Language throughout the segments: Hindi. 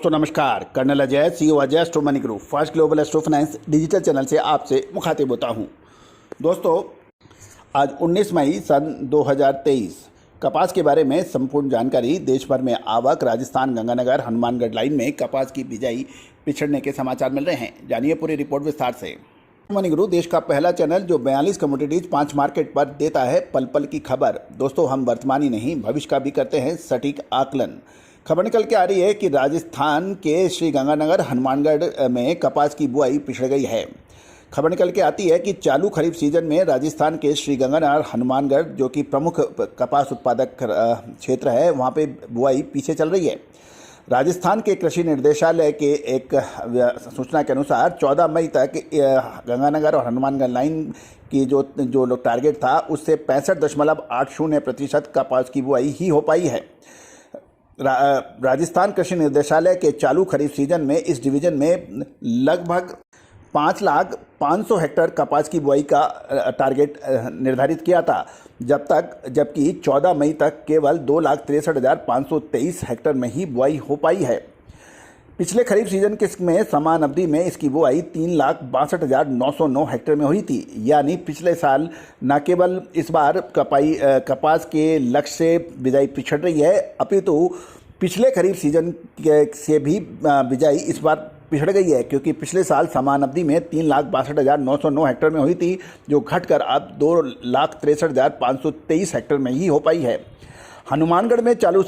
दोस्तों नमस्कार, colonel Ajay CEO Ajay astro money group first global astro finance digital channel से आपसे मुखातिब होता हूं। दोस्तों आज 19 मई सन 2023 कपास के बारे में संपूर्ण जानकारी। देश भर में आवक, राजस्थान गंगानगर हनुमानगढ़ लाइन में कपास की बिजाई पिछड़ने के समाचार मिल रहे हैं। जानिए पूरी रिपोर्ट विस्तार से। मनी ग्रुप देश का पहला चैनल जो 42 कमोडिटीज 5 मार्केट पर देता है पल पल की खबर। दोस्तों हम वर्तमान ही नहीं भविष्य का भी करते हैं सटीक आकलन। खबर निकल के आ रही है कि राजस्थान के श्री गंगानगर हनुमानगढ़ में कपास की बुआई पिछड़ गई है। खबर निकल के आती है कि चालू खरीफ सीजन में राजस्थान के श्री गंगानगर हनुमानगढ़ जो कि प्रमुख कपास उत्पादक क्षेत्र है, वहाँ पे बुआई पीछे चल रही है। राजस्थान के कृषि निर्देशालय के एक सूचना के अनुसार 14 मई तक गंगानगर और हनुमानगढ़ लाइन की जो टारगेट था उससे 65.80% कपास की बुआई ही हो पाई है। राजस्थान कृषि निर्देशालय के चालू खरीफ सीजन में इस डिवीजन में लगभग 5,05,000 हेक्टेयर कपास की बुआई का टारगेट निर्धारित किया था, जबकि 14 मई तक केवल 2,63,523 हेक्टेयर में ही बुआई हो पाई है। पिछले खरीफ सीजन में समान अवधि में इसकी बुआई 3,62,909 हेक्टेयर में हुई थी। यानी पिछले साल न केवल इस बार कपास के लक्ष्य से बिजाई पिछड़ रही है, अपितु पिछले खरीफ सीजन से भी बिजाई इस बार पिछड़ गई है, क्योंकि पिछले साल समान अवधि में 3,62,909 हेक्टेयर में हुई थी, जो घटकर अब 2,63,523 हेक्टेयर में ही हो पाई है। हनुमानगढ़ में चालू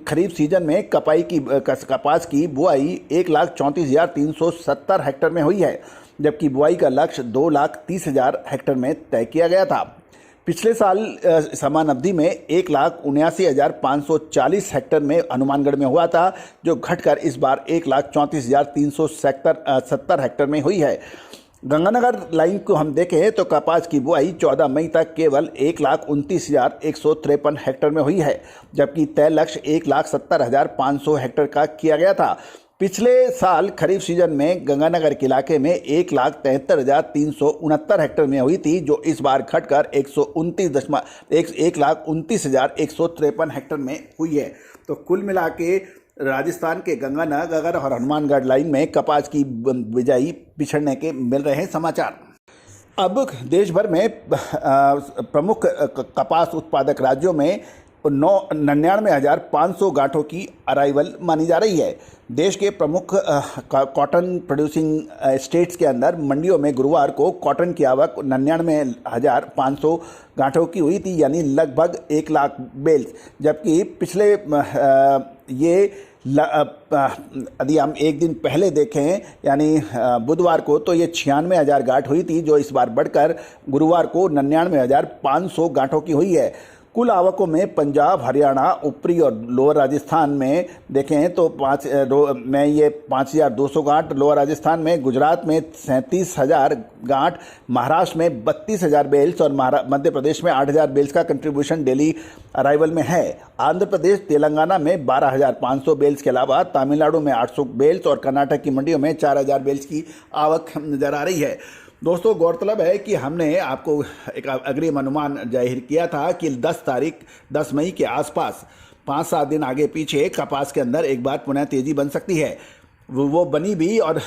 खरीफ सीजन में कपास की बुआई 1,34,370 हेक्टेयर में हुई है, जबकि बुआई का लक्ष्य 2,30,000 हेक्टेयर में तय किया गया था। पिछले साल समान अवधि में 1,79,540 हेक्टेयर में हनुमानगढ़ में हुआ था, जो घटकर इस बार 1,34,370 हेक्टेयर में हुई है। गंगानगर लाइन को हम देखें तो कपास की बुआई 14 मई तक केवल 1,29,153 हेक्टेयर में हुई है, जबकि तय लक्ष्य 1,70,500 हेक्टेयर का किया गया था। पिछले साल खरीफ सीजन में गंगानगर के इलाके में 1,73,369 हेक्टेयर में हुई थी, जो इस बार घटकर 1,29,153 हेक्टेयर में हुई है। तो कुल मिला के राजस्थान के गंगानगर और हनुमानगढ़ लाइन में कपास की बिजाई पिछड़ने के मिल रहे हैं समाचार। अब देश भर में प्रमुख कपास उत्पादक राज्यों में 99,500 गांठों की अराइवल मानी जा रही है। देश के प्रमुख कॉटन प्रोड्यूसिंग स्टेट्स के अंदर मंडियों में गुरुवार को कॉटन की आवक 99,500 गांठों की हुई थी, यानी लगभग 1 लाख बेल्स, जबकि पिछले यदि हम एक दिन पहले देखें यानी बुधवार को तो ये 96,000 गांठ हुई थी, जो इस बार बढ़कर गुरुवार को 99,500 गांठों की हुई है। कुल आवकों में पंजाब, हरियाणा, ऊपरी और लोअर राजस्थान में देखें तो 5,200 गांठ लोअर राजस्थान में, गुजरात में 37,000 गांठ, महाराष्ट्र में 32,000 बेल्स और मध्य प्रदेश में 8,000 बेल्स का कंट्रीब्यूशन डेली अराइवल में है। आंध्र प्रदेश, तेलंगाना में 12,500 बेल्स के अलावा तमिलनाडु में 800 बेल्स और कर्नाटक की मंडियों में 4,000 बेल्स की आवक नजर आ रही है। दोस्तों गौरतलब है कि हमने आपको एक अग्रिम अनुमान जाहिर किया था कि 10 मई के आसपास 5-7 दिन आगे पीछे कपास के अंदर एक बार पुनः तेजी बन सकती है। वो बनी भी और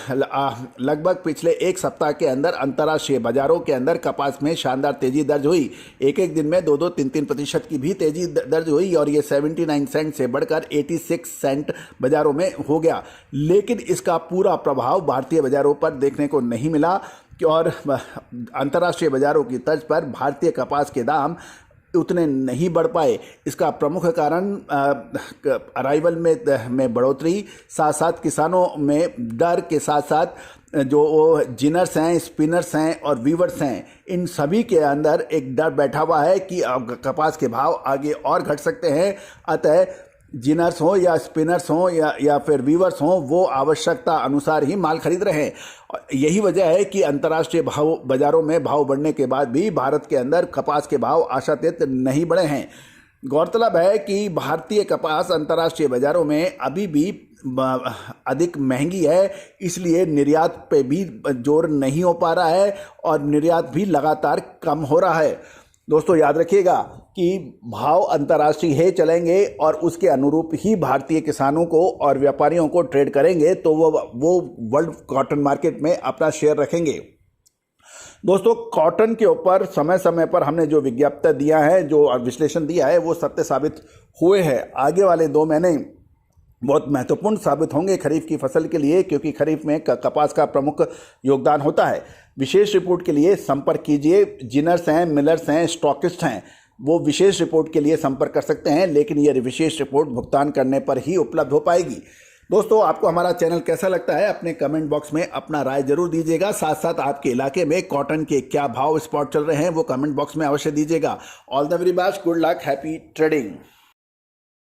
लगभग पिछले एक सप्ताह के अंदर अंतर्राष्ट्रीय बाजारों के अंदर कपास में शानदार तेजी दर्ज हुई। एक दिन में 2-3% की भी तेजी दर्ज हुई और ये 79 सेंट से बढ़कर 86 सेंट बाजारों में हो गया। लेकिन इसका पूरा प्रभाव भारतीय बाजारों पर देखने को नहीं मिला और अंतर्राष्ट्रीय बाजारों की तर्ज पर भारतीय कपास के दाम उतने नहीं बढ़ पाए। इसका प्रमुख कारण अराइवल में बढ़ोतरी, साथ साथ किसानों में डर के साथ साथ जो जिनर्स हैं, स्पिनर्स हैं और वीवर्स हैं, इन सभी के अंदर एक डर बैठा हुआ है कि कपास के भाव आगे और घट सकते हैं। अतः जिनर्स हो या स्पिनर्स हो या फिर वीवर्स हो, वो आवश्यकता अनुसार ही माल खरीद रहे हैं। यही वजह है कि अंतर्राष्ट्रीय बाजारों में भाव बढ़ने के बाद भी भारत के अंदर कपास के भाव आशातीत नहीं बढ़े हैं। गौरतलब है कि भारतीय कपास अंतर्राष्ट्रीय बाजारों में अभी भी अधिक महंगी है, इसलिए निर्यात पे भी जोर नहीं हो पा रहा है और निर्यात भी लगातार कम हो रहा है। दोस्तों याद रखिएगा, कि भाव अंतर्राष्ट्रीय ही चलेंगे और उसके अनुरूप ही भारतीय किसानों को और व्यापारियों को ट्रेड करेंगे तो वो वर्ल्ड कॉटन मार्केट में अपना शेयर रखेंगे। दोस्तों, कॉटन के ऊपर समय समय पर हमने जो विज्ञप्ति दिया है, जो विश्लेषण दिया है, वो सत्य साबित हुए हैं। आगे वाले 2 महीने बहुत महत्वपूर्ण साबित होंगे खरीफ की फसल के लिए, क्योंकि खरीफ में कपास का प्रमुख योगदान होता है। विशेष रिपोर्ट के लिए संपर्क कीजिए। जिनर्स हैं, मिलर्स हैं, स्टॉकिस्ट हैं, वो विशेष रिपोर्ट के लिए संपर्क कर सकते हैं, लेकिन ये विशेष रिपोर्ट भुगतान करने पर ही उपलब्ध हो पाएगी। दोस्तों, आपको हमारा चैनल कैसा लगता है, अपने कमेंट बॉक्स में अपना राय जरूर दीजिएगा। साथ साथ आपके इलाके में कॉटन के क्या भाव स्पॉट चल रहे हैं वो कमेंट बॉक्स में अवश्य दीजिएगा। All the very best, good luck, happy trading.